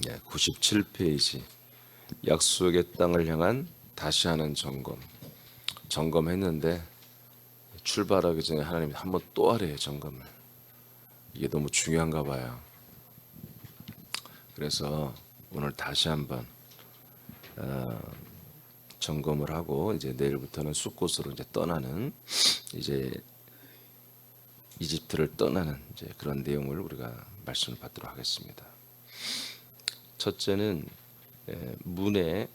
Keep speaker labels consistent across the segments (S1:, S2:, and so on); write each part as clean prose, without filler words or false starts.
S1: 97페이지 약속의 땅을 향한 다시 하는 점검. 점검했는데 출발하기 전에 하나님이 한번 또 하래요, 점검을. 이게 너무 중요한가 봐요. 그래서 오늘 다시 한번 점검을 하고 이제 내일부터는 숫곳으로 이제 떠나는, 이제 이집트를 떠나는 이제 그런 내용을 우리가 말씀을 받도록 하겠습니다. 첫째는 문에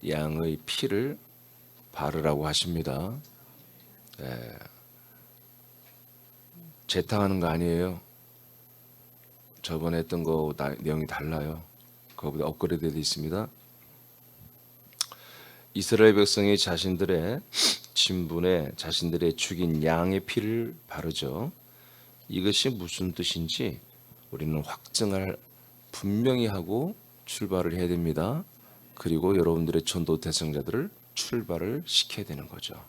S1: 양의 피를 바르라고 하십니다. 재탕하는 거 아니에요. 저번에 했던 거 내용이 달라요. 그거보다 업그레이드 되어 있습니다. 이스라엘 백성이 자신들의 진분에 자신들의 죽인 양의 피를 바르죠. 이것이 무슨 뜻인지 우리는 확증할 분명히 하고 출발을 해야 됩니다. 그리고 여러분들의 전도 대상자들을 출발을 시켜야 되는 거죠.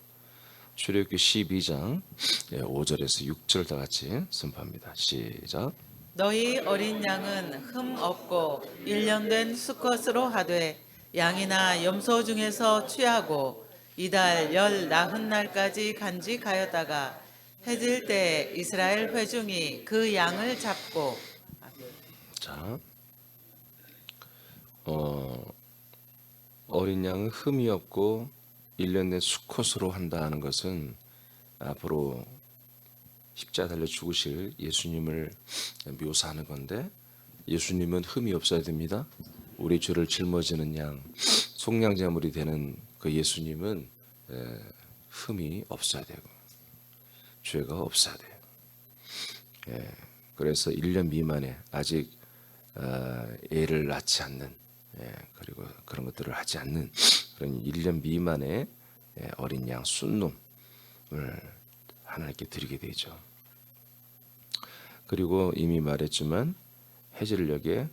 S1: 출애굽기 12장 5절에서 6절 다 같이 선포합니다. 시작.
S2: 너희 어린 양은 흠 없고 1년 된 수컷으로 하되 양이나 염소 중에서 취하고 이달 열 나흔 날까지 간직하였다가 해질 때 이스라엘 회중이 그 양을 잡고
S1: 자, 어린 양은 흠이 없고 1년 된 수컷으로 한다는 것은 앞으로 십자가 달려 죽으실 예수님을 묘사하는 건데, 예수님은 흠이 없어야 됩니다. 우리 죄를 짊어지는 양, 속량제물이 되는 그 예수님은 흠이 없어야 되고 죄가 없어야 돼요. 그래서 1년 미만에 아직 애를 낳지 않는, 그리고 그런 것들을 하지 않는 그런 1년 미만의 어린 양 순놈을 하나님께 드리게 되죠. 그리고 이미 말했지만 해질녘에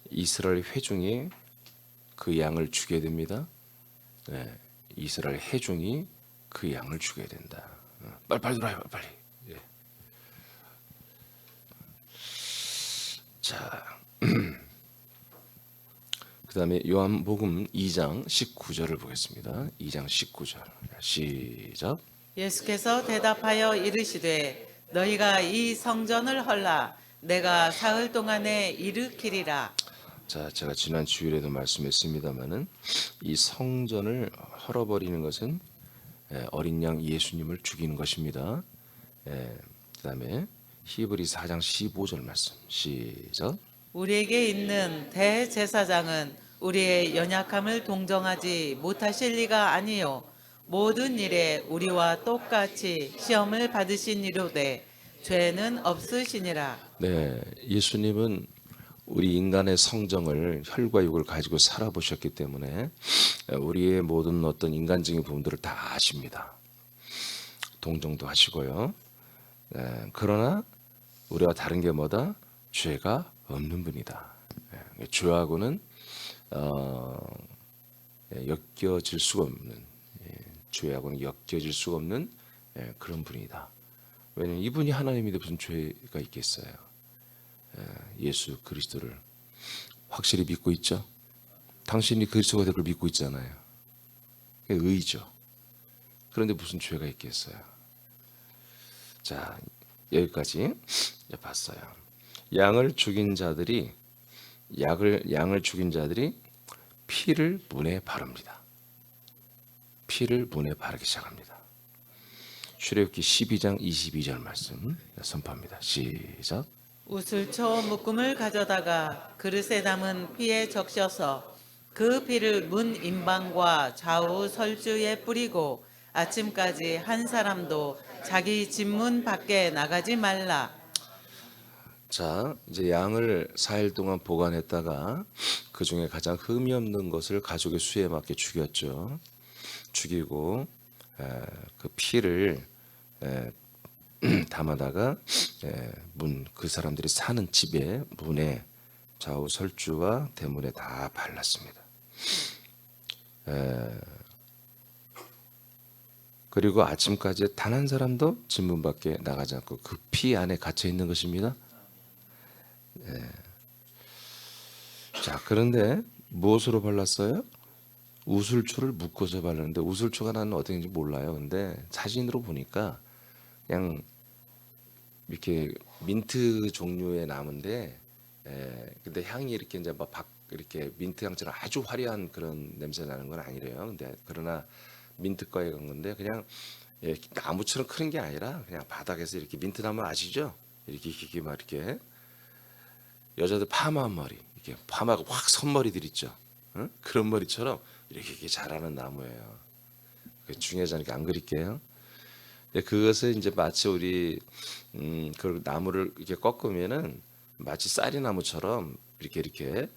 S1: 이스라엘 회중이 그 양을 죽여야 됩니다. 이스라엘 회중이 그 양을 죽여야 된다. 빨리 들어와요, 빨리. 자, 그 다음에 요한복음 2장 19절을 보겠습니다. 2장 19절 시작.
S2: 예수께서 대답하여 이르시되 너희가 이 성전을 헐라 내가 사흘 동안에 일으키리라.
S1: 자, 제가 지난 주일에도 말씀했습니다마는 이 성전을 헐어버리는 것은 어린 양 예수님을 죽이는 것입니다. 그 다음에 히브리 4장 15절 말씀 시작.
S2: 우리에게 있는 대제사장은 우리의 연약함을 동정하지 못하실 리가 아니요 모든 일에 우리와 똑같이 시험을 받으신 이로되 죄는 없으시니라.
S1: 네, 예수님은 우리 인간의 성정을 혈과 육을 가지고 살아보셨기 때문에 우리의 모든 어떤 인간적인 부분들을 다 아십니다. 동정도 하시고요. 그러나 우리와 다른 게 뭐다? 죄가 없는 분이다. 죄하고는 엮여질 수가 없는, 죄하고는 엮여질 수가 없는 그런 분이다. 왜냐하면 이분이 하나님인데 무슨 죄가 있겠어요. 예수 그리스도를 확실히 믿고 있죠. 당신이 그리스도가 될 걸 믿고 있잖아요. 그게 의죠. 그런데 무슨 죄가 있겠어요. 자, 여기까지 봤어요. 양을 죽인 자들이 피를 문에 바릅니다. 피를 문에 바르기 시작합니다. 출애굽기 12장 22절 말씀 선포합니다. 시작.
S2: 우슬초 묶음을 가져다가 그릇에 담은 피에 적셔서 그 피를 문 임방과 좌우 설주에 뿌리고 아침까지 한 사람도 자기 집문 밖에 나가지 말라.
S1: 자, 이제 양을 4일 동안 보관했다가 그 중에 가장 흠이 없는 것을 가족의 수에 맞게 죽였죠. 죽이고 그 피를 담아다가 그 사람들이 사는 집의 문에 좌우 설주와 대문에 다 발랐습니다. 그리고 아침까지 단 한 사람도 집 문 밖에 나가지 않고 그 피 안에 갇혀 있는 것입니다. 자, 그런데 무엇으로 발랐어요? 우슬초를 묶어서 발랐는데 우슬초가 나는 어떻게인지 몰라요. 근데 사진으로 보니까 그냥 이렇게 민트 종류의 나무인데, 근데 향이 이렇게 이제 이렇게 민트 향처럼 아주 화려한 그런 냄새 나는 건 아니래요. 근데 그러나 민트과에 간 건데 그냥 나무처럼 크는 게 아니라 그냥 바닥에서 이렇게 민트 나무 아시죠? 이렇게 막 이렇게 여자들 파마 머리 이렇게 파마가 확 선머리들 있죠. 응? 그런 머리처럼 이렇게 자라는 나무예요. 중요하니까 안 그릴게요. 근데 그것을 이제 마치 우리 그 나무를 이렇게 꺾으면은 마치 쌀이나무처럼 이렇게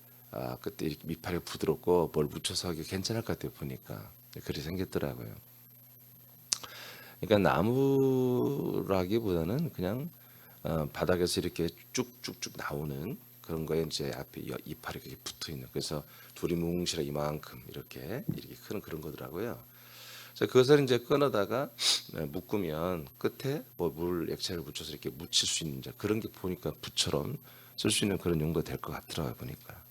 S1: 그때 이렇게 밑판이 부드럽고 뭘 묻혀서 하기 괜찮을 것 같아요 보니까. 그렇게 생겼더라고요. 그러니까 나무라기보다는 그냥 바닥에서 이렇게 쭉쭉쭉 나오는 그런 거에 이제 앞에 이파리 이렇게 붙어 있는. 그래서 둘이 뭉실하 이만큼 이렇게 큰 그런 거더라고요. 그래서 그것을 이제 끊어다가 묶으면 끝에 뭐 물 액체를 묻혀서 이렇게 묻힐 수 있는 이제 그런 게 보니까 붓처럼 쓸 수 있는 그런 용도 될 것 같더라고요 보니까.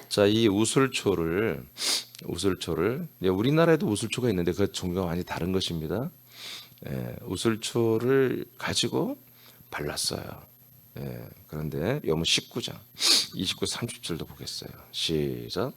S1: 자, 이 우슬초를 우리나라에도 우슬초가 있는데 그 종류가 많이 다른 것입니다. 우슬초를 가지고 발랐어요. 그런데 요문 19장 29, 30절도 보겠어요. 시작.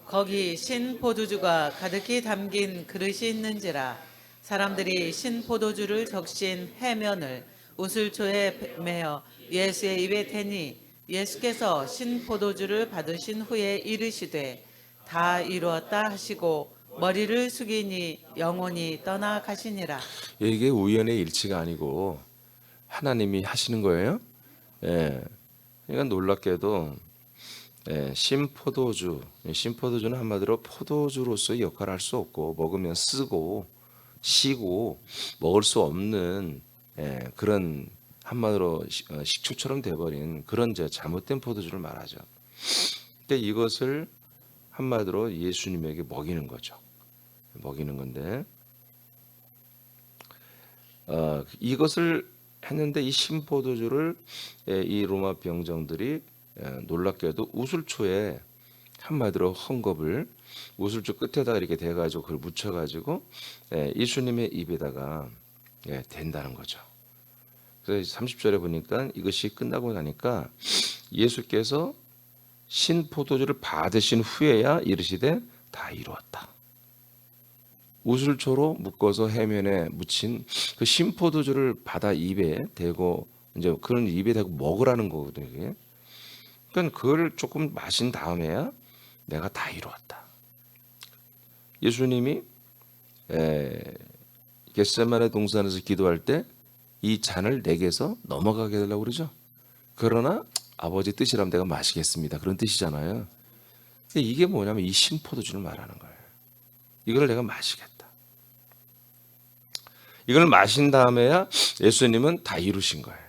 S2: 거기 신 포도주가 가득히 담긴 그릇이 있는지라 사람들이 신 포도주를 적신 해면을 우슬초에 매어 예수의 입에 대니 예수께서 신 포도주를 받으신 후에 이르시되 다 이루었다 하시고 머리를 숙이니 영혼이 떠나가시니라.
S1: 이게 우연의 일치가 아니고 하나님이 하시는 거예요. 그러니까 놀랍게도 신포도주는 한마디로 포도주로서의 역할을 할 수 없고 먹으면 쓰고 시고 먹을 수 없는 그런 한마디로 식초처럼 돼버린 그런 잘못된 포도주를 말하죠. 근데 이것을 한마디로 예수님에게 먹이는 거죠. 먹이는 건데 이것을 했는데 이 신포도주를 이 로마 병정들이 놀랍게도 우슬초에 한마디로 헝겊을 우슬초 끝에다가 이렇게 대가지고 그걸 묻혀가지고 예수님의 입에다가 댄다는 거죠. 그래서 30절에 보니까 이것이 끝나고 나니까 예수께서 신포도주를 받으신 후에야 이르시되 다 이루었다. 우슬초로 묶어서 해면에 묻힌 그 신포도주를 받아 입에 대고 이제 그런 입에 대고 먹으라는 거거든요. 이게. 그러니까 그걸 조금 마신 다음에야 내가 다 이루었다. 예수님이 겟세마네 동산에서 기도할 때 이 잔을 내게서 넘어가게 해달라고 그러죠. 그러나 아버지 뜻이라면 내가 마시겠습니다. 그런 뜻이잖아요. 근데 이게 뭐냐면 이 신포도주를 말하는 거예요. 이걸 내가 마시겠다. 이걸 마신 다음에야 예수님은 다 이루신 거예요.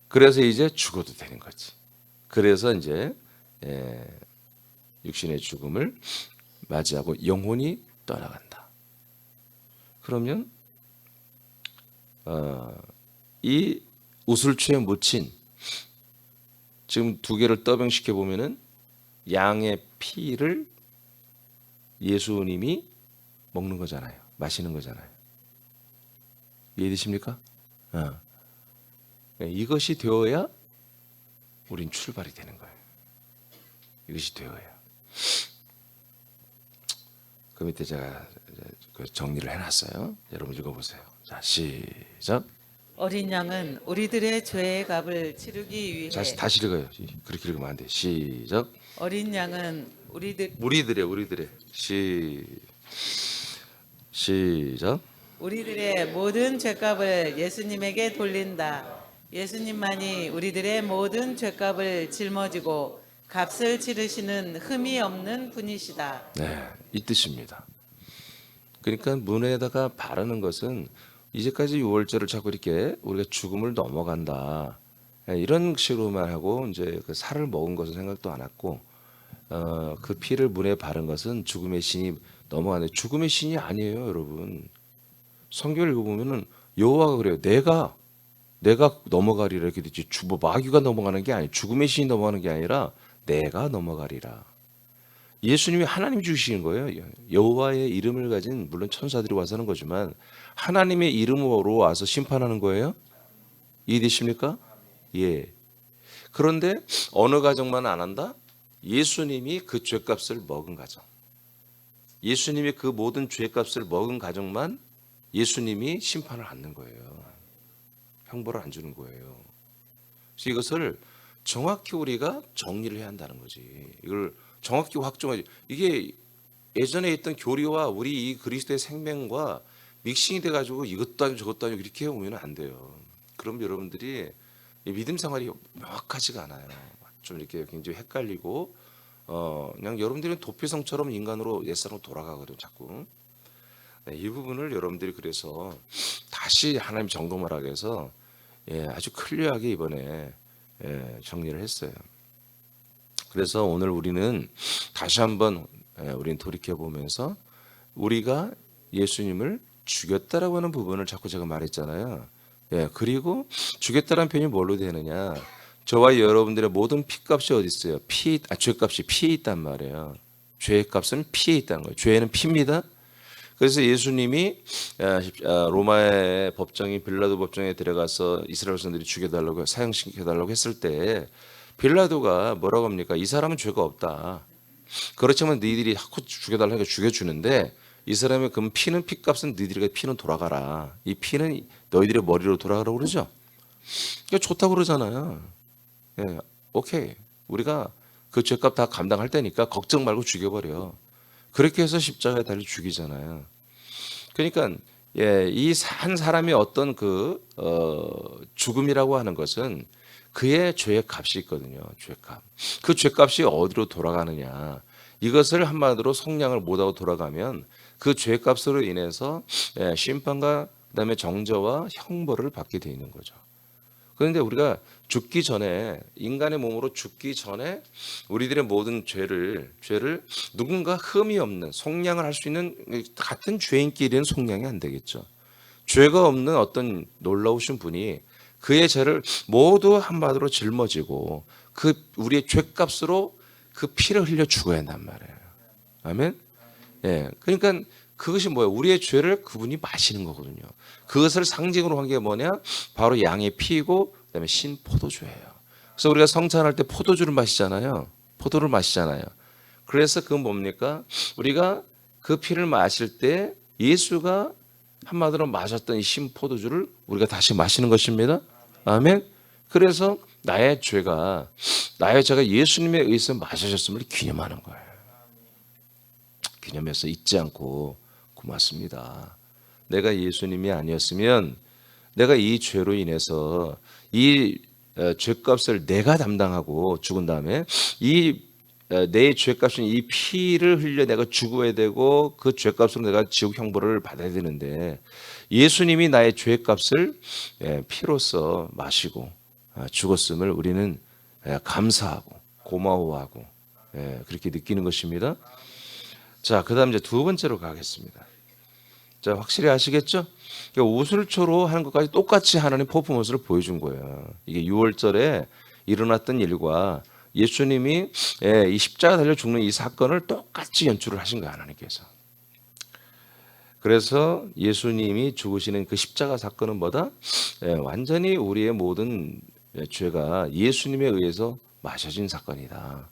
S1: 그래서 이제 죽어도 되는 거지. 그래서 이제 육신의 죽음을 맞이하고 영혼이 떠나간다. 그러면 이 우슬초에 묻힌 지금 두 개를 더빙시켜 보면은 양의 피를 예수님이 먹는 거잖아요. 마시는 거잖아요. 이해되십니까? 이것이 되어야 우린 출발이 되는 거예요. 이것이 되어야. 그 밑에 제가 정리를 해놨어요. 여러분 읽어보세요. 자, 시작.
S2: 어린 양은 우리들의 죄의 값을 치르기 위해
S1: 다시 읽어요. 그렇게 읽으면 안 돼. 시작.
S2: 어린 양은
S1: 우리들의 시작.
S2: 우리들의 모든 죄값을 예수님에게 돌린다. 예수님만이 우리들의 모든 죄값을 짊어지고 값을 치르시는 흠이 없는 분이시다.
S1: 네, 이 뜻입니다. 그러니까 문에다가 바르는 것은 이제까지 6월절을 자꾸 이렇게 우리가 죽음을 넘어간다 이런 식으로만 하고 이제 그 살을 먹은 것을 생각도 안 했고 그 피를 문에 바른 것은 죽음의 신이 넘어가는 죽음의 신이 아니에요, 여러분. 성경을 읽어보면은 여호와가 그래요. 내가 넘어가리라 이렇게 되지. 마귀가 넘어가는 게 아니에요. 죽음의 신이 넘어가는 게 아니라 내가 넘어가리라. 예수님이 하나님이 주시는 거예요. 여호와의 이름을 가진 물론 천사들이 와서 하는 거지만 하나님의 이름으로 와서 심판하는 거예요. 이해되십니까? 예. 그런데 어느 가정만 안 한다? 예수님이 그 죄값을 먹은 가정. 예수님이 그 모든 죄값을 먹은 가정만 예수님이 심판을 안는 거예요. 형벌을 안 주는 거예요. 그래서 이것을 정확히 우리가 정리를 해야 한다는 거지. 이걸 정확히 확정하지. 이게 예전에 있던 교리와 우리 이 그리스도의 생명과 믹싱이 돼가지고 이것도 아니고 저것도 아니고 이렇게 오면 안 돼요. 그럼 여러분들이 믿음 생활이 명확하지가 않아요. 좀 이렇게 굉장히 헷갈리고 그냥 여러분들은 도피성처럼 인간으로 옛사람으로 돌아가거든요. 자꾸. 네, 이 부분을 여러분들이 그래서 다시 하나님 점검을 하기 위해서 아주 클리어하게 이번에 정리를 했어요. 그래서 오늘 우리는 다시 한번 우리는 돌이켜 보면서 우리가 예수님을 죽였다라고 하는 부분을 자꾸 제가 말했잖아요. 그리고 죽였다라는 표현이 뭘로 되느냐? 저와 여러분들의 모든 피값이 어디 있어요? 죄값이 피에 있단 말이에요. 죄값은 피에 있다는 거예요. 죄는 피입니다. 그래서 예수님이 로마의 법정이 빌라도 법정에 들어가서 이스라엘 백성들이 죽여달라고 사형시켜달라고 했을 때 빌라도가 뭐라고 합니까? 이 사람은 죄가 없다. 그렇지만 너희들이 자꾸 죽여달라니까 죽여주는데 이 사람의 그 피는 피값은 너희들에게 피는 돌아가라. 이 피는 너희들의 머리로 돌아가라고 그러죠. 그러니까 좋다고 그러잖아요. 오케이. 우리가 그 죄값 다 감당할 테니까 걱정 말고 죽여버려. 그렇게 해서 십자가에 달려 죽이잖아요. 그러니까 이 한 사람의 어떤 그 죽음이라고 하는 것은 그의 죄의 값이 있거든요. 죄값. 그 죄값이 어디로 돌아가느냐. 이것을 한마디로 속량을 못하고 돌아가면 그 죄값으로 인해서 심판과 그다음에 정죄와 형벌을 받게 돼 있는 거죠. 그런데 우리가 죽기 전에 인간의 몸으로 죽기 전에 우리들의 모든 죄를 누군가 흠이 없는 속량을 할 수 있는 같은 죄인끼리는 속량이 안 되겠죠. 죄가 없는 어떤 놀라우신 분이 그의 죄를 모두 한마디로 짊어지고 그 우리의 죄값으로 그 피를 흘려 죽어야 한단 말이에요. 아멘. 그러니까 그것이 뭐예요? 우리의 죄를 그분이 마시는 거거든요. 그것을 상징으로 한 게 뭐냐? 바로 양의 피이고 그다음에 신 포도주예요. 그래서 우리가 성찬할 때 포도주를 마시잖아요. 포도를 마시잖아요. 그래서 그건 뭡니까? 우리가 그 피를 마실 때 예수가 한마디로 마셨던 이 신 포도주를 우리가 다시 마시는 것입니다. 아멘. 그래서 나의 죄가 예수님에 의해서 마셔졌음을 기념하는 거예요. 기념해서 잊지 않고 고맙습니다. 내가 예수님이 아니었으면 내가 이 죄로 인해서 이 죄값을 내가 담당하고 죽은 다음에 내 죄값은 이 피를 흘려 내가 죽어야 되고 그 죄값으로 내가 지옥 형벌을 받아야 되는데 예수님이 나의 죄값을 피로써 마시고 죽었음을 우리는 감사하고 고마워하고 그렇게 느끼는 것입니다. 자, 그다음 이제 두 번째로 가겠습니다. 자, 확실히 아시겠죠? 우슬초로 하는 것까지 똑같이 하나님 퍼포먼스를 보여준 거예요. 이게 6월절에 일어났던 일과 예수님이 이 십자가 달려 죽는 이 사건을 똑같이 연출을 하신 거예요, 하나님께서. 그래서 예수님이 죽으시는 그 십자가 사건은 뭐다? 완전히 우리의 모든 죄가 예수님에 의해서 마셔진 사건이다.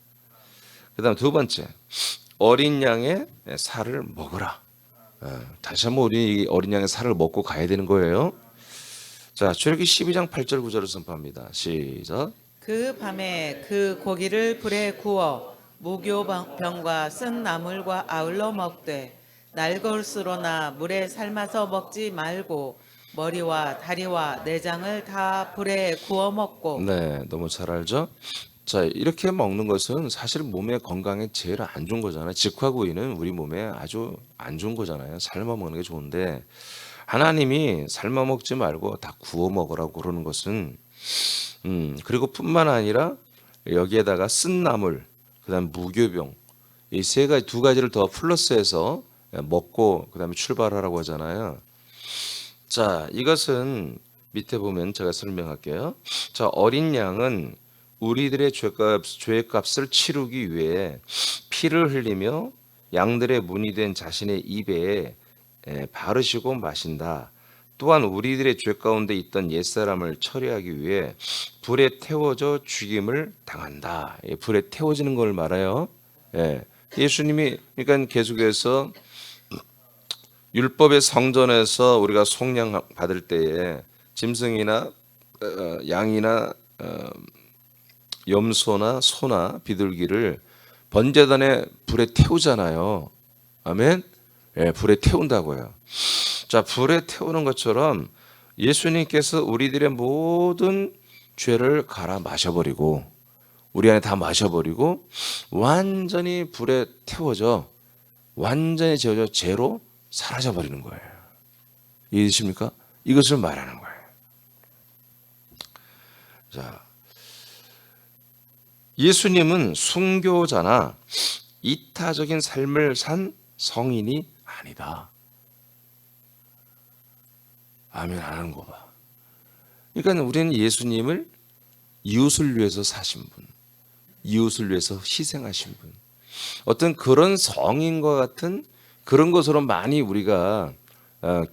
S1: 그다음 두 번째, 어린 양의 살을 먹으라. 다시 한번 우리 어린 양의 살을 먹고 가야 되는 거예요. 자, 출애굽기 12장 8절 9절을 선포합니다. 시작.
S2: 그 밤에 그 고기를 불에 구워 무교병과 쓴 나물과 아울러 먹되 날것으로나 물에 삶아서 먹지 말고 머리와 다리와 내장을 다 불에 구워 먹고.
S1: 네, 너무 잘 알죠? 자, 이렇게 먹는 것은 사실 몸의 건강에 제일 안 좋은 거잖아요. 직화구이는 우리 몸에 아주 안 좋은 거잖아요. 삶아 먹는 게 좋은데 하나님이 삶아 먹지 말고 다 구워 먹으라고 그러는 것은 그리고 뿐만 아니라 여기에다가 쓴 나물, 그다음 무교병 이 두 가지를 더 플러스해서 먹고 그다음에 출발하라고 하잖아요. 자, 이것은 밑에 보면 제가 설명할게요. 자, 어린 양은 우리들의 죄값을 치르기 위해 피를 흘리며 양들의 문이 된 자신의 입에 바르시고 마신다. 또한 우리들의 죄 가운데 있던 옛사람을 처리하기 위해 불에 태워져 죽임을 당한다. 불에 태워지는 걸 말해요. 예수님이 그러니까 계속해서 율법의 성전에서 우리가 속량 받을 때에 짐승이나 양이나 염소나 소나 비둘기를 번제단에 불에 태우잖아요. 아멘. 불에 태운다고요. 자, 불에 태우는 것처럼 예수님께서 우리들의 모든 죄를 갈아 마셔버리고 우리 안에 다 마셔버리고 완전히 불에 태워져 완전히 저저 죄로 사라져버리는 거예요. 이해되십니까? 이것을 말하는 거예요. 자, 예수님은 순교자나 이타적인 삶을 산 성인이 아니다. 아멘 안 하는 거 봐. 그러니까 우리는 예수님을 이웃을 위해서 사신 분, 이웃을 위해서 희생하신 분, 어떤 그런 성인과 같은 그런 것으로 많이 우리가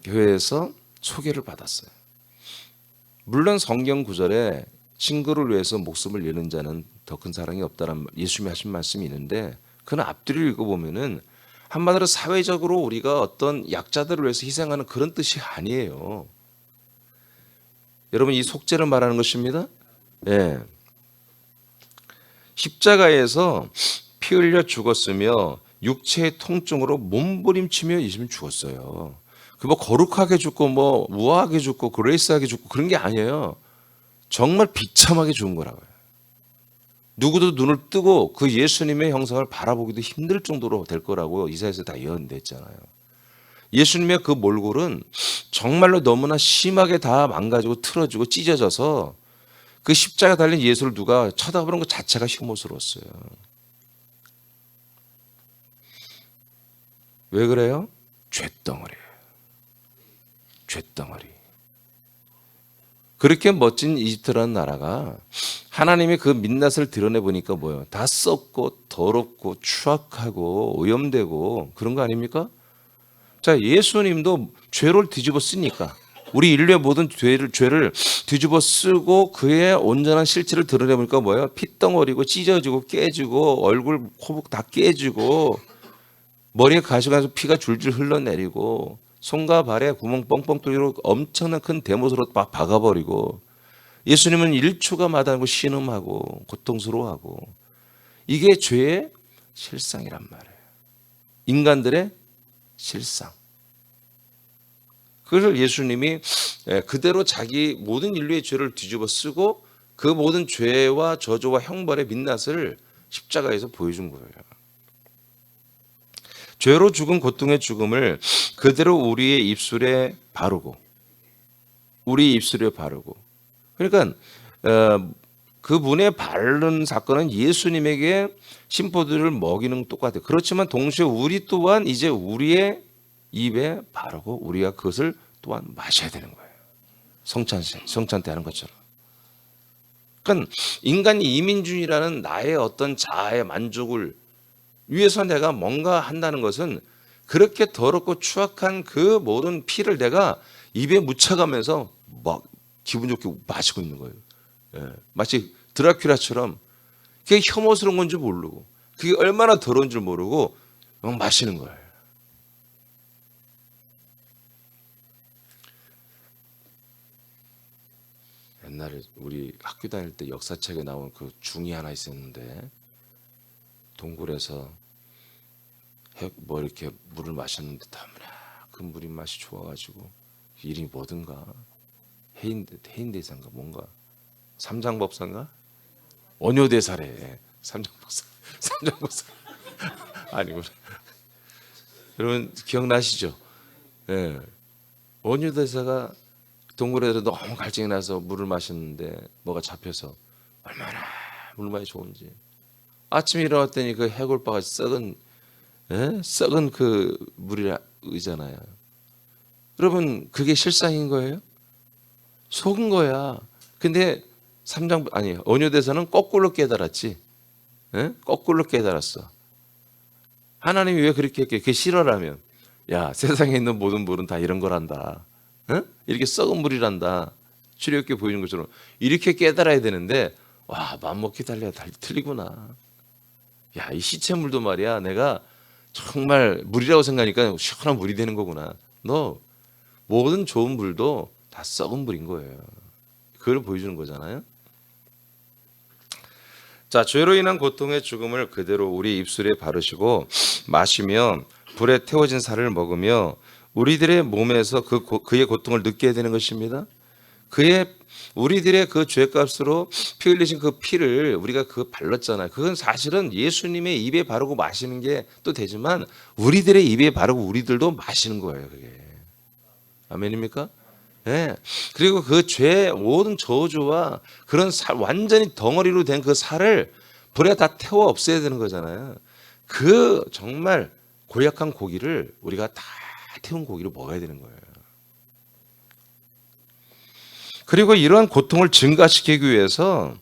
S1: 교회에서 소개를 받았어요. 물론 성경 구절에 친구를 위해서 목숨을 내는 자는 더 큰 사랑이 없다는 예수님이 하신 말씀이 있는데 그는 앞뒤를 읽어보면은 한마디로 사회적으로 우리가 어떤 약자들을 위해서 희생하는 그런 뜻이 아니에요. 여러분 이 속죄를 말하는 것입니다. 십자가에서 피 흘려 죽었으며 육체의 통증으로 몸부림치며 예수님 죽었어요. 그 뭐 거룩하게 죽고 뭐 우아하게 죽고 그레이스하게 죽고 그런 게 아니에요. 정말 비참하게 죽은 거라고요. 누구도 눈을 뜨고 그 예수님의 형상을 바라보기도 힘들 정도로 될 거라고 이사야서 다 예언됐잖아요. 예수님의 그 몰골은 정말로 너무나 심하게 다 망가지고 틀어지고 찢어져서 그 십자가 달린 예수를 누가 쳐다보는 것 자체가 혐오스러웠어요. 왜 그래요? 쇳덩어리예요. 쇳덩어리. 그렇게 멋진 이집트라는 나라가 하나님의 그 민낯을 드러내보니까 뭐예요? 다 썩고 더럽고 추악하고 오염되고 그런 거 아닙니까? 자, 예수님도 죄를 뒤집어 쓰니까 우리 인류의 모든 죄를 뒤집어 쓰고 그의 온전한 실체를 드러내보니까 뭐예요? 핏덩어리고 찢어지고 깨지고 얼굴 코북 다 깨지고 머리에 가시가서 피가 줄줄 흘러내리고 손과 발에 구멍 뻥뻥 뚫리고 엄청난 큰 대못으로 막 박아버리고 예수님은 1초가 마다하고 신음하고 고통스러워하고 이게 죄의 실상이란 말이에요. 인간들의 실상. 그래서 예수님이 그대로 자기 모든 인류의 죄를 뒤집어 쓰고 그 모든 죄와 저주와 형벌의 민낯을 십자가에서 보여준 거예요. 죄로 죽은 고통의 죽음을 그대로 우리의 입술에 바르고 우리 입술에 바르고 그러니까 그 문에 바른 사건은 예수님에게 심포들을 먹이는 똑같아요. 그렇지만 동시에 우리 또한 이제 우리의 입에 바르고 우리가 그것을 또한 마셔야 되는 거예요. 성찬 때 하는 것처럼. 그러니까 인간이 이민주의라는 나의 어떤 자아의 만족을 위해서 내가 뭔가 한다는 것은 그렇게 더럽고 추악한 그 모든 피를 내가 입에 묻혀가면서 막 기분 좋게 마시고 있는 거예요. 마치 드라큘라처럼 그게 혐오스러운 건지 모르고 그게 얼마나 더러운 줄 모르고 막 마시는 거예요. 옛날에 우리 학교 다닐 때 역사책에 나온 그 중이 하나 있었는데 동굴에서 뭐 이렇게 물을 마셨는데 너무나 그 물이 맛이 좋아가지고 이름이 뭐든가 해인대사인가 뭔가 삼장법사인가 원효대사래. 삼장법사 아니구나. 여러분 기억나시죠? 원효대사가 동굴에서 너무 갈증이 나서 물을 마셨는데 뭐가 잡혀서 얼마나 물맛이 좋은지 아침에 일어났더니 그 해골바가 썩은 그 물이잖아요. 여러분 그게 실상인 거예요? 속은 거야. 근데 삼장 아니 온유대사는 거꾸로 깨달았지. 예? 거꾸로 깨달았어. 하나님이 왜 그렇게 했게? 그게 싫어라면 야 세상에 있는 모든 물은 다 이런 거란다. 예? 이렇게 썩은 물이란다. 출애굽기 보이는 것처럼 이렇게 깨달아야 되는데 와 맘먹기 달려야 틀리구나. 야 이 시체물도 말이야 내가 정말 물이라고 생각하니까 시원한 물이 되는 거구나. 너 모든 좋은 물도 다 썩은 물인 거예요. 그걸 보여주는 거잖아요. 자, 죄로 인한 고통의 죽음을 그대로 우리 입술에 바르시고 마시며 불에 태워진 살을 먹으며 우리들의 몸에서 그의 고통을 느끼게 되는 것입니다. 우리들의 그 죄값으로 피 흘리신 그 피를 우리가 발랐잖아요. 그건 사실은 예수님의 입에 바르고 마시는 게 또 되지만 우리들의 입에 바르고 우리들도 마시는 거예요. 그게 아멘입니까? 예. 그리고 그 죄 모든 저주와 그런 완전히 덩어리로 된 그 살을 불에 다 태워 없애야 되는 거잖아요. 그 정말 고약한 고기를 우리가 다 태운 고기로 먹어야 되는 거예요. 그리고 이러한 고통을 증가시키기 위해서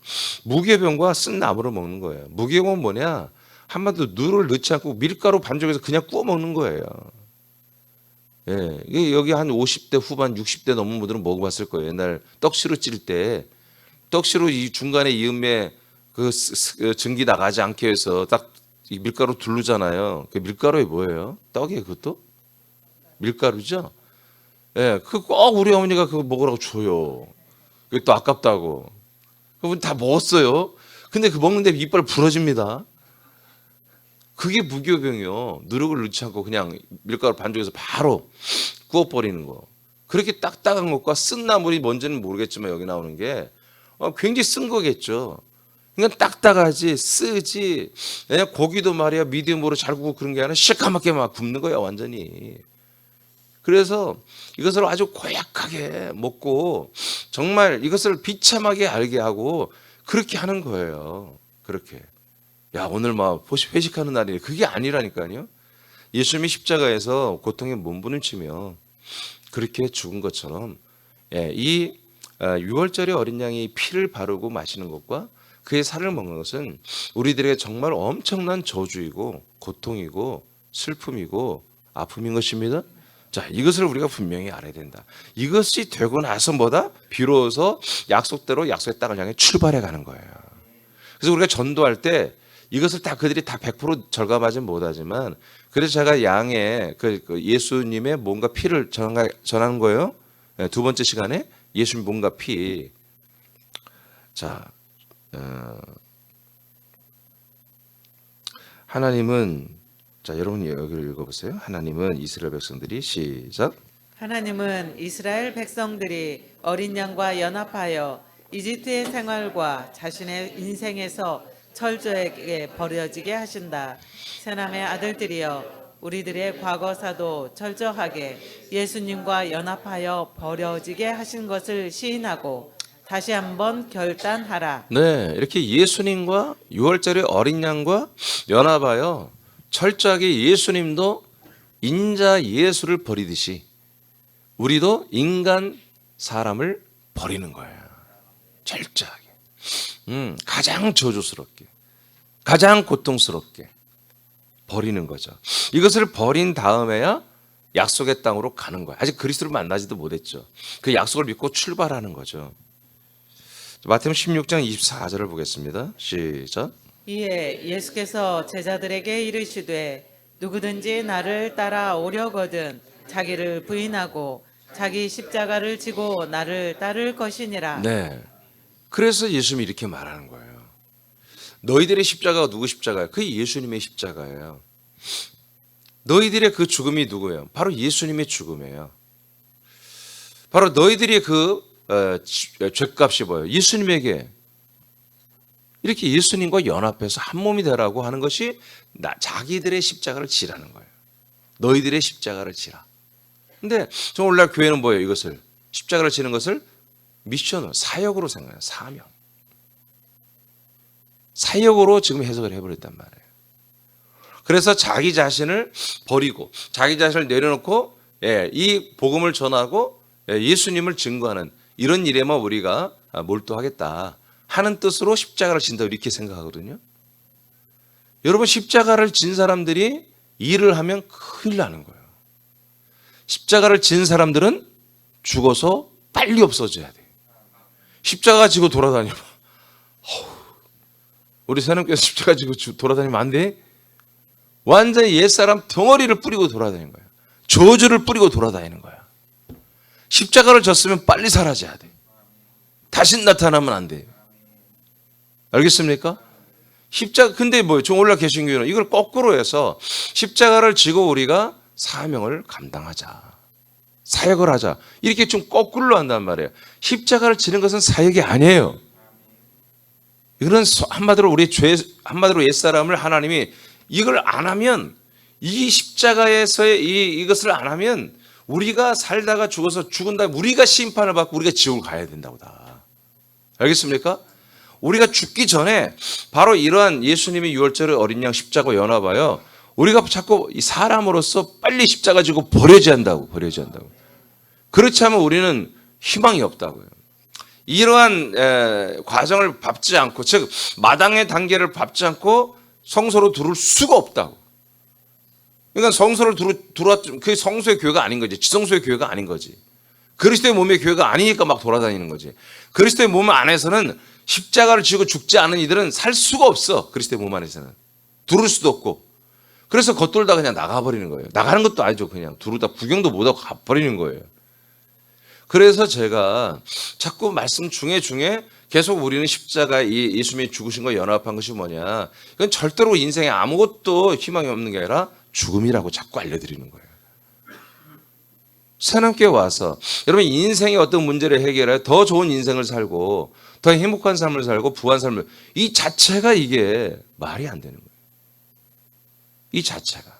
S1: 무교병과 쓴 나무를 먹는 거예요. 무교병은 뭐냐? 한마디로 누를 넣지 않고 밀가루 반죽해서 그냥 구워 먹는 거예요. 예, 이게 여기 한 50대 후반, 60대 넘은 분들은 먹어봤을 거예요. 옛날 떡시루 찔 때 떡시루 이 중간에 이음에 그 증기 나가지 않게 해서 딱 이 밀가루 두르잖아요. 그 밀가루에 뭐예요? 떡이에요, 그것도? 밀가루죠. 예, 그 꼭 우리 어머니가 그거 먹으라고 줘요. 그게 또 아깝다고. 그분 다 먹었어요. 근데 그 먹는데 이빨 부러집니다. 그게 무교병이요. 누룩을 넣지 않고 그냥 밀가루 반죽해서 바로 구워버리는 거. 그렇게 딱딱한 것과 쓴 나물이 뭔지는 모르겠지만 여기 나오는 게 굉장히 쓴 거겠죠. 그러니까 딱딱하지 쓰지. 그냥 고기도 말이야 미디움으로 잘 구워 그런 게 아니라 시커멓게 막 굽는 거야 완전히. 그래서 이것을 아주 고약하게 먹고 정말 이것을 비참하게 알게 하고 그렇게 하는 거예요. 그렇게. 야 오늘 막 회식하는 날이네. 그게 아니라니까요. 예수님이 십자가에서 고통에 몸부림치며 그렇게 죽은 것처럼 이 6월절의 어린 양이 피를 바르고 마시는 것과 그의 살을 먹는 것은 우리들에게 정말 엄청난 저주이고 고통이고 슬픔이고 아픔인 것입니다. 자, 이것을 우리가 분명히 알아야 된다. 이것이 되고 나서 뭐다? 비로소 약속대로 약속의 땅을 향해 출발해 가는 거예요. 그래서 우리가 전도할 때 이것을 다 그들이 다 100% 절감하지 못하지만 그래서 제가 양의 그 예수님의 몸과 피를 전하는 거예요. 두 번째 시간에 예수님 몸과 피. 자, 하나님은 자 여러분 여기를 읽어보세요. 하나님은 이스라엘 백성들이 시작.
S2: 하나님은 이스라엘 백성들이 어린 양과 연합하여 이집트의 생활과 자신의 인생에서 철저하게 버려지게 하신다. 새남의 아들들이여 우리들의 과거사도 철저하게 예수님과 연합하여 버려지게 하신 것을 시인하고 다시 한번 결단하라.
S1: 네, 이렇게 예수님과 6월절의 어린 양과 연합하여 철저하게 예수님도 인자 예수를 버리듯이 우리도 인간 사람을 버리는 거예요. 철저하게. 가장 저주스럽게, 가장 고통스럽게 버리는 거죠. 이것을 버린 다음에야 약속의 땅으로 가는 거예요. 아직 그리스도를 만나지도 못했죠. 그 약속을 믿고 출발하는 거죠. 마태복음 16장 24절을 보겠습니다. 시작.
S2: 이에 예수께서 제자들에게 이르시되 누구든지 나를 따라오려거든 자기를 부인하고 자기 십자가를 지고 나를 따를 것이니라.
S1: 네. 그래서 예수님이 이렇게 말하는 거예요. 너희들의 십자가가 누구 십자가예요? 그게 예수님의 십자가예요. 너희들의 그 죽음이 누구예요? 바로 예수님의 죽음이에요. 바로 너희들의 그 죄값이 뭐예요? 예수님에게 이렇게 예수님과 연합해서 한 몸이 되라고 하는 것이 자기들의 십자가를 지라는 거예요. 너희들의 십자가를 지라. 근데 저 오늘날 교회는 뭐예요? 이것을 십자가를 지는 것을 미션으로 사역으로 생각해요. 사명. 사역으로 지금 해석을 해버렸단 말이에요. 그래서 자기 자신을 버리고 자기 자신을 내려놓고 이 복음을 전하고 예수님을 증거하는 이런 일에만 우리가 몰두하겠다. 하는 뜻으로 십자가를 진다 이렇게 생각하거든요. 여러분 십자가를 진 사람들이 일을 하면 큰일 나는 거예요. 십자가를 진 사람들은 죽어서 빨리 없어져야 돼. 십자가 지고 돌아다니면 우리 새놈께서 십자가 지고 돌아다니면 안 돼. 완전히 옛사람 덩어리를 뿌리고 돌아다니는 거예요. 저주를 뿌리고 돌아다니는 거야. 십자가를 졌으면 빨리 사라져야 돼. 다시 나타나면 안 돼요. 알겠습니까? 십자가 근데 뭐 좀 올라 계신 교회는 이걸 거꾸로 해서 십자가를 지고 우리가 사명을 감당하자. 사역을 하자. 이렇게 좀 거꾸로 한단 말이에요. 십자가를 지는 것은 사역이 아니에요. 이거는 한마디로 우리 한마디로 옛사람을 하나님이 이걸 안 하면 이 십자가에서의 이것을 안 하면 우리가 살다가 죽어서 죽은 다음에 우리가 심판을 받고 우리가 지옥을 가야 된다고 다. 알겠습니까? 우리가 죽기 전에 바로 이러한 예수님의 유월절 어린 양 십자가 연화봐요. 우리가 자꾸 이 사람으로서 빨리 십자가 지고 버려져야 한다고. 그렇지 않으면 우리는 희망이 없다고요. 이러한 과정을 밟지 않고 즉 마당의 단계를 밟지 않고 성소로 들어올 수가 없다고. 그러니까 성소를 들어왔 그게 성소의 교회가 아닌 거지. 지성소의 교회가 아닌 거지. 그리스도의 몸의 교회가 아니니까 막 돌아다니는 거지. 그리스도의 몸 안에서는 십자가를 지고 죽지 않은 이들은 살 수가 없어. 그리스도의 몸 안에서는. 들어올 수도 없고. 그래서 겉돌다 그냥 나가버리는 거예요. 나가는 것도 아니죠. 그냥 들어오다 구경도 못하고 가버리는 거예요. 그래서 제가 자꾸 말씀 중에 계속 우리는 십자가 예수님이 죽으신 거 연합한 것이 뭐냐. 이건 절대로 인생에 아무것도 희망이 없는 게 아니라 죽음이라고 자꾸 알려드리는 거예요. 새롭게 와서 여러분 인생의 어떤 문제를 해결해 더 좋은 인생을 살고 더 행복한 삶을 살고 부한 삶을 이 자체가 이게 말이 안 되는 거예요. 이 자체가.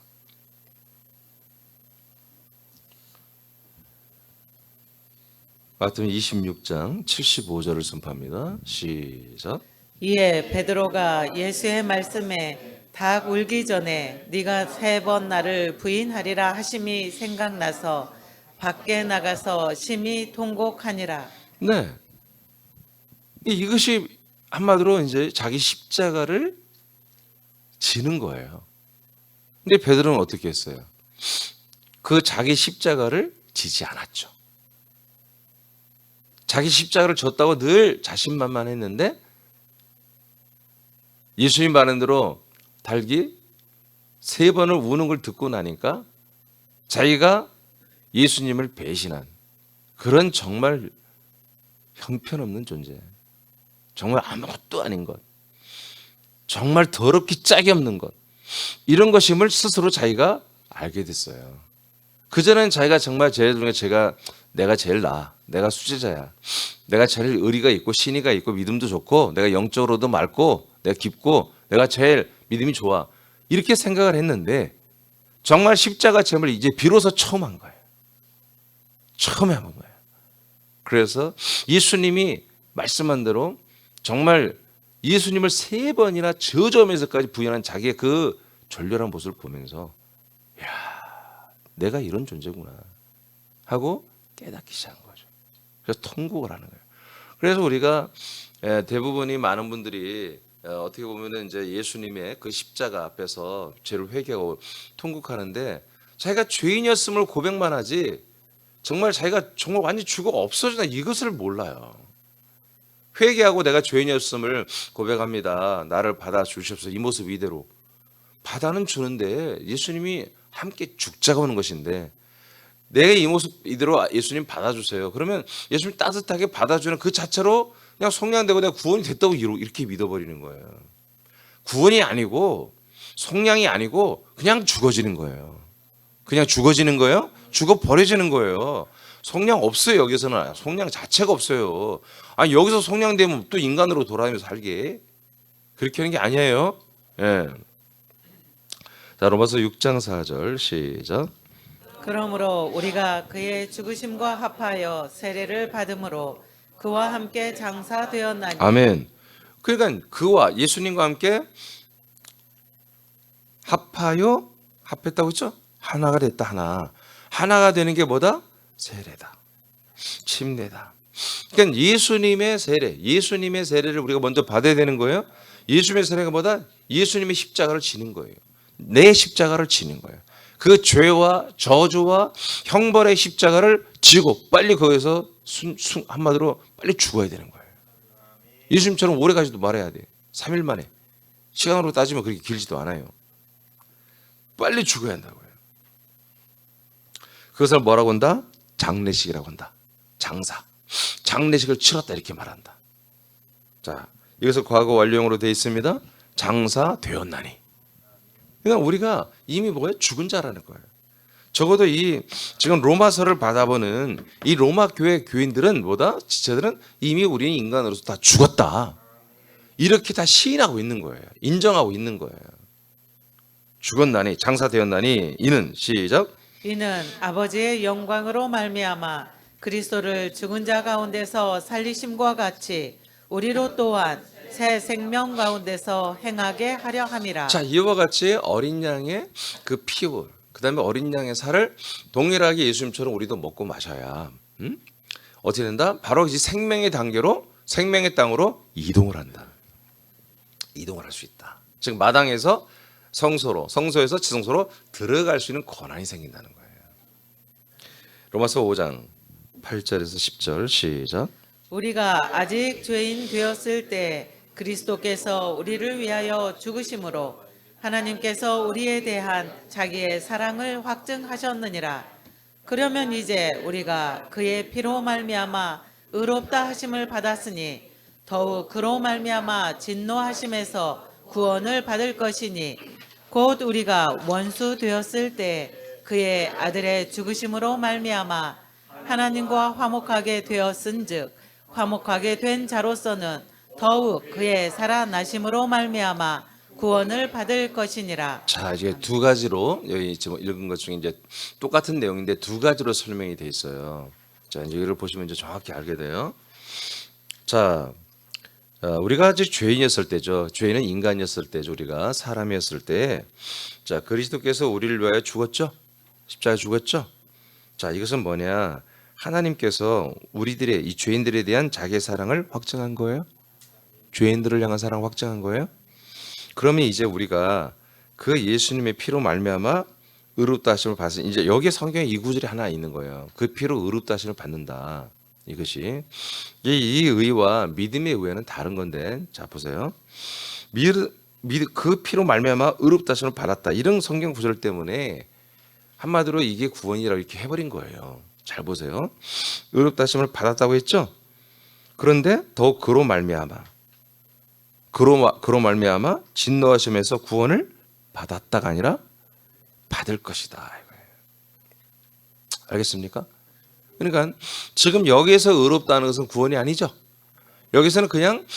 S1: 마태복음 26장 75절을 선포합니다. 시작.
S2: 이에 베드로가 예수의 말씀에 닭 울기 전에 네가 3번 나를 부인하리라 하심이 생각나서 밖에 나가서 심히 통곡하니라.
S1: 네. 이것이 한마디로 이제 자기 십자가를 지는 거예요. 근데 베드로는 어떻게 했어요? 그 자기 십자가를 지지 않았죠. 자기 십자가를 졌다고 늘 자신만만했는데 예수님 말한 대로 닭이 3번을 우는 걸 듣고 나니까 자기가 예수님을 배신한 그런 정말 형편없는 존재, 정말 아무것도 아닌 것, 정말 더럽기 짝이 없는 것, 이런 것임을 스스로 자기가 알게 됐어요. 그전엔 자기가 정말 내가 제일 나아, 내가 수제자야, 내가 제일 의리가 있고 신의가 있고 믿음도 좋고 내가 영적으로도 맑고 내가 깊고 내가 제일 믿음이 좋아 이렇게 생각을 했는데 정말 십자가 체험을 이제 비로소 처음 한 거예요. 처음 해본 거예요. 그래서 예수님이 말씀한 대로 정말 예수님을 3번이나 저점에서까지 부인한 자기의 그 졸렬한 모습을 보면서 야, 내가 이런 존재구나 하고 깨닫기 시작한 거죠. 그래서 통곡을 하는 거예요. 그래서 우리가 대부분이 많은 분들이 어떻게 보면 이제 예수님의 그 십자가 앞에서 죄를 회개하고 통곡하는데 자기가 죄인이었음을 고백만 하지 정말 자기가 정말 완전히 죽어 없어지나 이것을 몰라요. 회개하고 내가 죄인이었음을 고백합니다. 나를 받아주시옵소서. 이 모습 이대로 받아는 주는데 예수님이 함께 죽자고 하는 것인데 내가 이 모습 이대로 예수님 받아주세요. 그러면 예수님 따뜻하게 받아주는 그 자체로 그냥 속량되고 내가 구원이 됐다고 이렇게 믿어버리는 거예요. 구원이 아니고 속량이 아니고 그냥 죽어지는 거예요. 그냥 죽어지는 거예요? 죽어버려지는 거예요. 속량 없어요. 여기서는 속량 자체가 없어요. 아니 여기서 속량되면 또 인간으로 돌아다니면서 살게 그렇게 하는 게 아니에요. 예. 자, 로마서 6장 4절 시작.
S2: 그러므로 우리가 그의 죽으심과 합하여 세례를 받음으로 그와 함께 장사되었나니.
S1: 아멘. 그러니까 그와 예수님과 함께 합했다고 했죠? 하나가 됐다. 하나가 되는 게 뭐다? 세례다. 침례다. 그러니까 예수님의 세례를 우리가 먼저 받아야 되는 거예요. 예수님의 세례가 뭐다? 예수님의 십자가를 지는 거예요. 내 십자가를 지는 거예요. 그 죄와 저주와 형벌의 십자가를 지고 빨리 거기서 한마디로 빨리 죽어야 되는 거예요. 예수님처럼 오래가지도 말해야 돼. 3일 만에. 시간으로 따지면 그렇게 길지도 않아요. 빨리 죽어야 한다고요. 그것을 뭐라고 한다? 장례식이라고 한다. 장례식을 치렀다 이렇게 말한다. 자, 여기서 과거 완료형으로 되어 있습니다. 장사 되었나니. 그러니까 우리가 이미 뭐예요? 죽은 자라는 거예요. 적어도 이 지금 로마서를 받아보는 이 로마 교회 교인들은 뭐다? 지체들은 이미 우리는 인간으로서 다 죽었다. 이렇게 다 시인하고 있는 거예요. 인정하고 있는 거예요. 죽었나니 장사되었나니 이는 시작.
S2: 이는 아버지의 영광으로 말미암아 그리스도를 죽은 자 가운데서 살리심과 같이 우리로 또한 새 생명 가운데서 행하게 하려 함이라.
S1: 자, 이와 같이 어린 양의 그 피와 그다음에 어린 양의 살을 동일하게 예수님처럼 우리도 먹고 마셔야 어떻게 된다? 바로 이 생명의 단계로 생명의 땅으로 이동을 한다. 이동을 할 수 있다. 즉 마당에서 성소로, 성소에서 지성소로 들어갈 수 있는 권한이 생긴다는 거예요. 로마서 5장 8절에서 10절 시작.
S2: 우리가 아직 죄인 되었을 때 그리스도께서 우리를 위하여 죽으심으로 하나님께서 우리에 대한 자기의 사랑을 확증하셨느니라. 그러면 이제 우리가 그의 피로 말미암아 의롭다 하심을 받았으니 더욱 그로 말미암아 진노하심에서 구원을 받을 것이니 곧 우리가 원수 되었을 때 그의 아들의 죽으심으로 말미암아 하나님과 화목하게 되었은즉 화목하게 된 자로서는 더욱 그의 살아나심으로 말미암아 구원을 받을 것이니라.
S1: 자, 이제 두 가지로 여기 지금 읽은 것 중에 이제 똑같은 내용인데 두 가지로 설명이 돼 있어요. 자, 이제 이걸 보시면 이제 정확히 알게 돼요. 자, 우리가 아직 죄인이었을 때죠. 죄인은 인간이었을 때죠. 우리가 사람이었을 때, 자, 그리스도께서 우리를 위하여 죽었죠. 십자가에 죽었죠. 자, 이것은 뭐냐? 하나님께서 우리들의 이 죄인들에 대한 자기의 사랑을 확증한 거예요. 죄인들을 향한 사랑을 확증한 거예요. 그러면 이제 우리가 그 예수님의 피로 말미암아 의롭다 하심을 받은 이제 여기에 성경에 이 구절이 하나 있는 거예요. 그 피로 의롭다 하심을 받는다. 이것이 이 의와 믿음의 의는 다른 건데, 자 보세요. 그 피로 말미암아 의롭다 하심을 받았다. 이런 성경 구절 때문에 한마디로 이게 구원이라고 이렇게 해버린 거예요. 잘 보세요. 의롭다 하심을 받았다고 했죠. 그런데 더욱 그로 말미암아 진노하심에서 구원을 받았다가 아니라 받을 것이다. 이거예요. 알겠습니까? 그러니까 지금 여기에서 의롭다는 것은 구원이 아니죠. 여기서는 그냥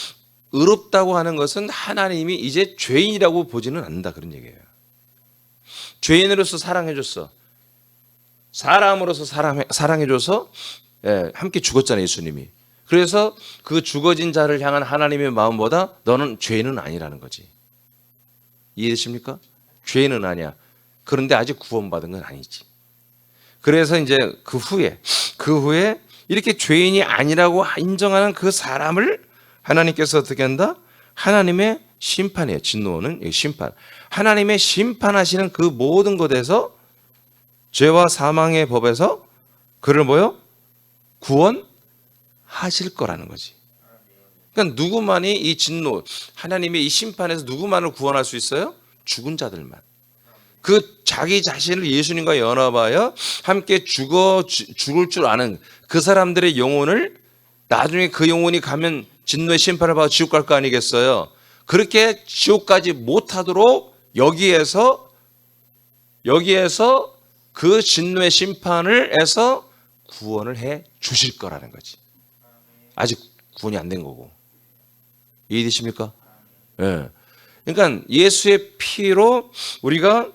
S1: 의롭다고 하는 것은 하나님이 이제 죄인이라고 보지는 않는다 그런 얘기예요. 죄인으로서 사랑해줬어. 사람으로서 사랑해줘서 함께 죽었잖아요, 예수님이. 그래서 그 죽어진 자를 향한 하나님의 마음보다 너는 죄인은 아니라는 거지. 이해되십니까? 죄인은 아니야. 그런데 아직 구원받은 건 아니지. 그래서 이제 그 후에 이렇게 죄인이 아니라고 인정하는 그 사람을 하나님께서 어떻게 한다? 하나님의 심판이에요. 진노는 심판. 하나님의 심판하시는 그 모든 것에서 죄와 사망의 법에서 그를 구원하실 거라는 거지. 그러니까 누구만이 이 진노, 하나님의 이 심판에서 누구만을 구원할 수 있어요? 죽은 자들만. 그 자기 자신을 예수님과 연합하여 함께 죽을 줄 아는 그 사람들의 영혼을 나중에 그 영혼이 가면 진노의 심판을 받아 지옥 갈 거 아니겠어요? 그렇게 지옥까지 못하도록 여기에서 그 진노의 심판을 해서 구원을 해 주실 거라는 거지. 아직 구원이 안 된 거고. 이해되십니까? 예. 그러니까 예수의 피로 우리가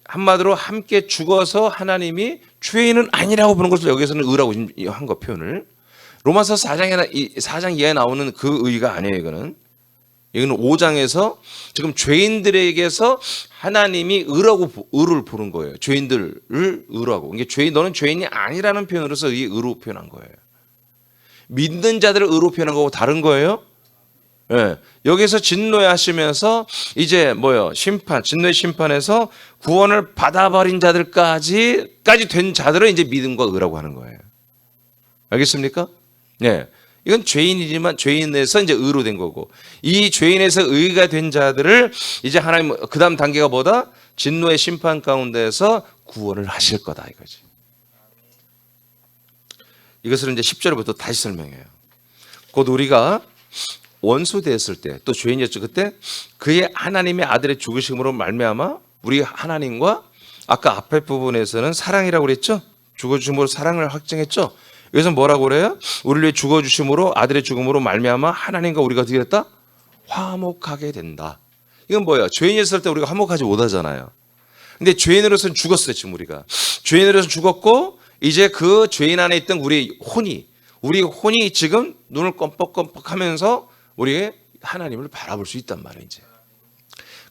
S1: 한마디로 함께 죽어서 하나님이 죄인은 아니라고 보는 것을 여기서는 의라고 한 거 표현을. 로마서 4장 이하에 나오는 그 의가 아니에요. 이거는 5장에서 지금 죄인들에게서 하나님이 의를 보는 거예요. 죄인들을 의라고. 이게 너는 죄인이 아니라는 표현으로서 이 의로 표현한 거예요. 믿는 자들을 의로 표현한 거고 다른 거예요. 예. 여기서 진노에 하시면서 이제 심판, 진노의 심판에서 구원을 받아버린 자들까지 된 자들은 이제 믿음과 의라고 하는 거예요. 알겠습니까? 예. 이건 죄인이지만 죄인에서 이제 의로 된 거고, 이 죄인에서 의가 된 자들을 이제 하나님 그 다음 단계가 뭐다? 진노의 심판 가운데서 구원을 하실 거다 이거지. 이것을 이제 10절부터 다시 설명해요. 곧 우리가 원수 되었을 때, 또 죄인이었죠. 그때 그의 하나님의 아들의 죽으심으로 말미암아 우리 하나님과, 아까 앞에 부분에서는 사랑이라고 그랬죠. 죽어주심으로 사랑을 확증했죠. 여기서 뭐라고 그래요? 우리를 위해 죽어주심으로, 아들의 죽음으로 말미암아 하나님과 우리가 어떻게 됐다? 화목하게 된다. 이건 뭐예요? 죄인이었을 때 우리가 화목하지 못하잖아요. 근데 죄인으로서는 죽었어요. 지금 우리가 죄인으로서 죽었고, 이제 그 죄인 안에 있던 우리 혼이 지금 눈을 껌뻑껌뻑하면서 우리 하나님을 바라볼 수 있단 말이에요. 이제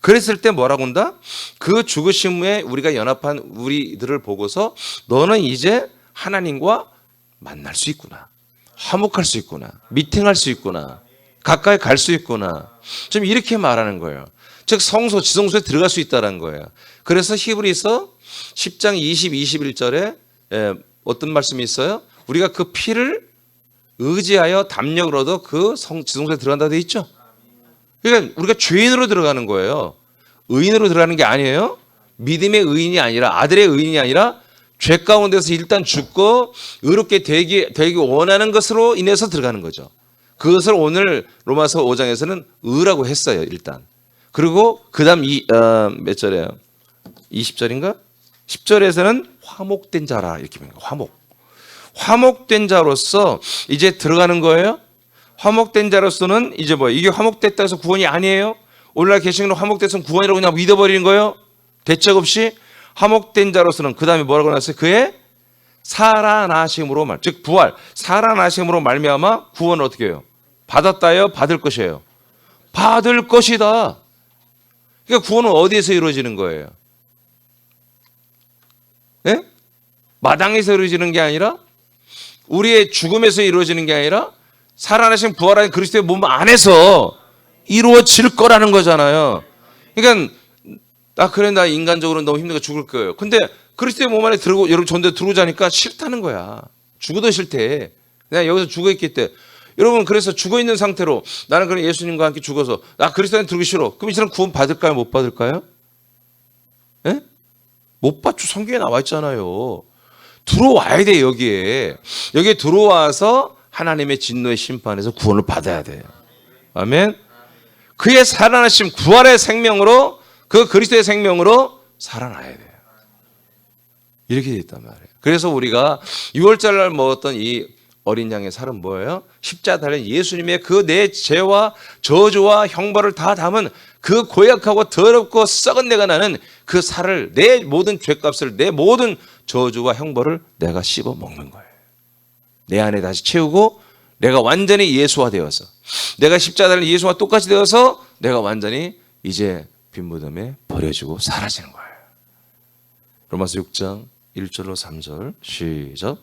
S1: 그랬을 때 뭐라고 한다? 그 죽으심 후에 우리가 연합한 우리들을 보고서 너는 이제 하나님과 만날 수 있구나, 화목할 수 있구나, 미팅할 수 있구나, 가까이 갈 수 있구나, 좀 이렇게 말하는 거예요. 즉 지성소에 들어갈 수 있다는 거예요. 그래서 히브리서 10장 20, 21절에 어떤 말씀이 있어요? 우리가 그 피를 의지하여 담력을 얻어 그 지성소에 들어간다 되어 있죠. 그러니까 우리가 죄인으로 들어가는 거예요. 의인으로 들어가는 게 아니에요. 믿음의 의인이 아니라, 아들의 의인이 아니라 죄 가운데서 일단 죽고 의롭게 되기 원하는 것으로 인해서 들어가는 거죠. 그것을 오늘 로마서 5장에서는 의라고 했어요. 일단. 그리고 그 다음 몇 절이에요? 20절인가? 10절에서는 화목된 자라 이렇게 말해요. 화목된 자로서 이제 들어가는 거예요. 화목된 자로서는 이제 이게 화목됐다 해서 구원이 아니에요. 오늘날 계시는 화목됐으면 구원이라고 그냥 믿어버리는 거예요. 대책 없이. 화목된 자로서는 그 다음에 뭐라고 나왔어요? 그의 살아나심으로 즉 부활, 살아나심으로 말미암아 구원을 어떻게 해요? 받았다요? 받을 것이에요? 받을 것이다. 그러니까 구원은 어디에서 이루어지는 거예요? 네? 마당에서 이루어지는 게 아니라, 우리의 죽음에서 이루어지는 게 아니라 살아나신 부활한 그리스도의 몸 안에서 이루어질 거라는 거잖아요. 그러니까 그래 나 인간적으로 너무 힘들어 죽을 거예요. 근데 그리스도의 몸 안에 들어오고 여러분 전대 들어오자니까 싫다는 거야. 죽어도 싫대. 내가 여기서 죽어 있기 때문에. 여러분 그래서 죽어 있는 상태로 나는 그냥 예수님과 함께 죽어서 나 그리스도 안에 들어오기 싫어. 그럼 이 사람 구원 받을까요? 못 받을까요? 예? 못 받죠. 성경에 나와 있잖아요. 들어와야 돼. 여기에 들어와서 하나님의 진노의 심판에서 구원을 받아야 돼요. 아멘. 그의 살아나심 부활의 생명으로, 그 그리스도의 생명으로 살아나야 돼요. 이렇게 돼 있단 말이에요. 그래서 우리가 6월절 날 먹었던 이 어린 양의 살은 뭐예요? 십자가 달린 예수님의 그 내 죄와 저주와 형벌을 다 담은 그 고약하고 더럽고 썩은 내가 나는 그 살을, 내 모든 죄값을, 내 모든 저주와 형벌을 내가 씹어 먹는 거예요. 내 안에 다시 채우고 내가 완전히 예수화되어서, 내가 십자가 달린 예수와 똑같이 되어서 내가 완전히 이제 빈무덤에 버려지고 사라지는 거예요. 로마서 6장 1절로 3절 시작.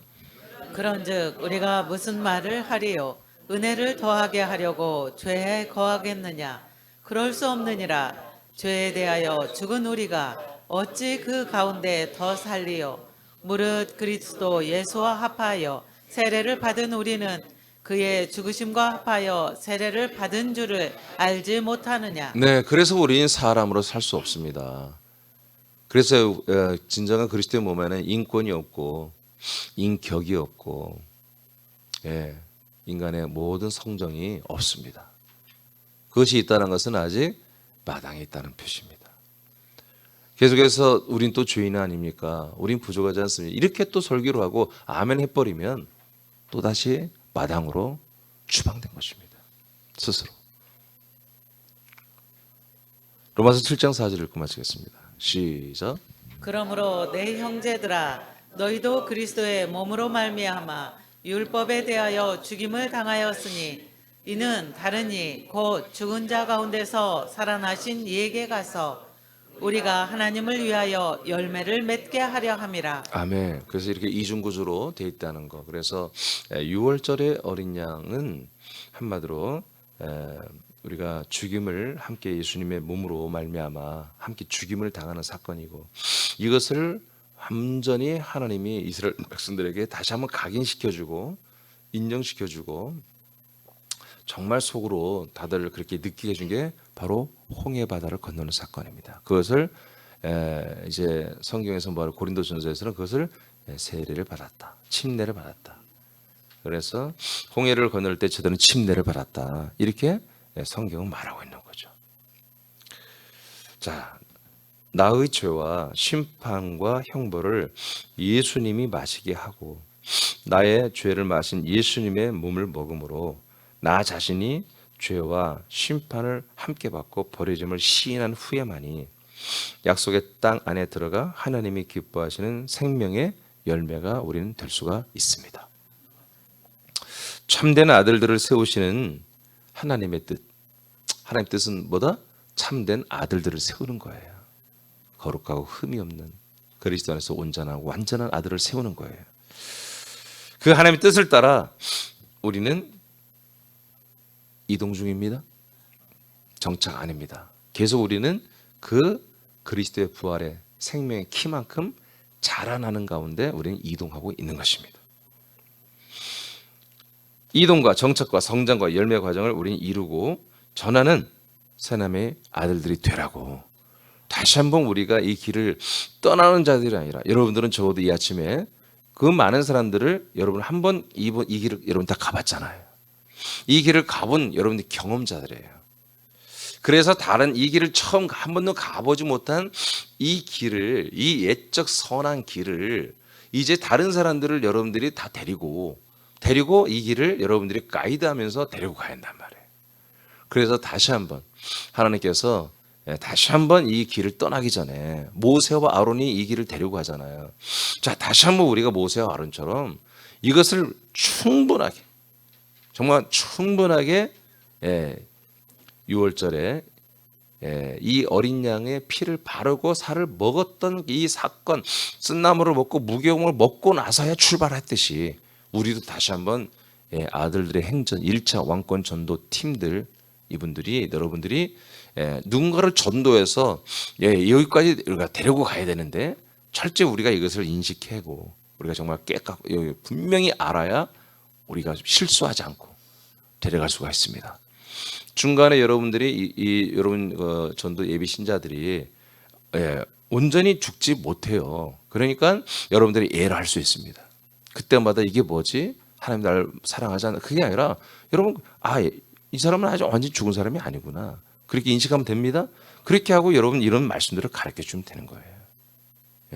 S2: 그런즉 우리가 무슨 말을 하리요? 은혜를 더하게 하려고 죄에 거하겠느냐? 그럴 수 없느니라. 죄에 대하여 죽은 우리가 어찌 그 가운데 더 살리요? 무릇 그리스도 예수와 합하여 세례를 받은 우리는 그의 죽으심과 합하여 세례를 받은 줄을 알지 못하느냐?
S1: 네, 그래서 우리는 사람으로 살 수 없습니다. 그래서 진정한 그리스도의 몸에는 인권이 없고 인격이 없고, 인간의 모든 성정이 없습니다. 그것이 있다는 것은 아직 마당에 있다는 표시입니다. 계속해서 우린 또 죄인 아닙니까? 우린 부족하지 않습니까? 이렇게 또 설교를 하고 아멘 해버리면 또다시 마당으로 추방된 것입니다. 스스로. 로마서 7장 4절 읽고 마치겠습니다. 시작.
S2: 그러므로 내 형제들아, 너희도 그리스도의 몸으로 말미암아 율법에 대하여 죽임을 당하였으니 이는 다른 이 곧 죽은 자 가운데서 살아나신 이에게 가서 우리가 하나님을 위하여 열매를 맺게 하려 함이라.
S1: 아멘. 그래서 이렇게 이중구조로 돼 있다는 거. 그래서 6월절의 어린 양은 한마디로 우리가 죽임을 함께 예수님의 몸으로 말미암아 함께 죽임을 당하는 사건이고, 이것을 완전히 하나님이 이스라엘 백성들에게 다시 한번 각인시켜주고 인정시켜주고 정말 속으로 다들 그렇게 느끼게 해준 게 바로 홍해 바다를 건너는 사건입니다. 그것을 이제 성경에서 말하는 고린도전서에서는 그것을 세례를 받았다, 침례를 받았다. 그래서 홍해를 건널 때 저들은 침례를 받았다, 이렇게 성경은 말하고 있는 거죠. 자, 나의 죄와 심판과 형벌을 예수님이 마시게 하고 나의 죄를 마신 예수님의 몸을 먹음으로 나 자신이 죄와 심판을 함께 받고 버려짐을 시인한 후에만이 약속의 땅 안에 들어가 하나님이 기뻐하시는 생명의 열매가 우리는 될 수가 있습니다. 참된 아들들을 세우시는 하나님의 뜻, 하나님의 뜻은 뭐다? 참된 아들들을 세우는 거예요. 거룩하고 흠이 없는 그리스도 안에서 온전하고 완전한 아들을 세우는 거예요. 그 하나님의 뜻을 따라 우리는 이동 중입니다. 정착 아닙니다. 계속 우리는 그 그리스도의 부활의 생명의 키만큼 자라나는 가운데 우리는 이동하고 있는 것입니다. 이동과 정착과 성장과 열매 과정을 우리는 이루고 전하는 새남의 아들들이 되라고, 다시 한번 우리가 이 길을 떠나는 자들이 아니라, 여러분들은 적어도 이 아침에 그 많은 사람들을 여러분 한번 이 길을 여러분 다 가봤잖아요. 이 길을 가본 여러분들 경험자들이에요. 그래서 다른 이 길을 처음 한 번도 가보지 못한 이 길을, 이 옛적 선한 길을 이제 다른 사람들을 여러분들이 다 데리고 이 길을 여러분들이 가이드하면서 데리고 가야 한단 말이에요. 그래서 다시 한번 하나님께서 다시 한번 이 길을 떠나기 전에 모세와 아론이 이 길을 데리고 가잖아요. 자, 다시 한번 우리가 모세와 아론처럼 이것을 충분하게, 정말 충분하게 6월절에 이 어린 양의 피를 바르고 살을 먹었던 이 사건, 쓴나물을 먹고 무교용을 먹고 나서야 출발했듯이 우리도 다시 한번 아들들의 행전 1차 왕권 전도 팀들, 이분들이, 여러분들이 누군가를 전도해서 여기까지 우리가 데리고 가야 되는데 철저히 우리가 이것을 인식하고 우리가 정말 깨끗하고 분명히 알아야 우리가 실수하지 않고 데려갈 수가 있습니다. 중간에 여러분들이 여러분 전도 예비 신자들이 온전히 죽지 못해요. 그러니까 여러분들이 이해를 할 수 있습니다. 그때마다 이게 뭐지? 하나님 나를 사랑하지 않나? 그게 아니라 여러분, 이 사람은 아주 완전히 죽은 사람이 아니구나, 그렇게 인식하면 됩니다. 그렇게 하고 여러분 이런 말씀들을 가르쳐 주면 되는 거예요.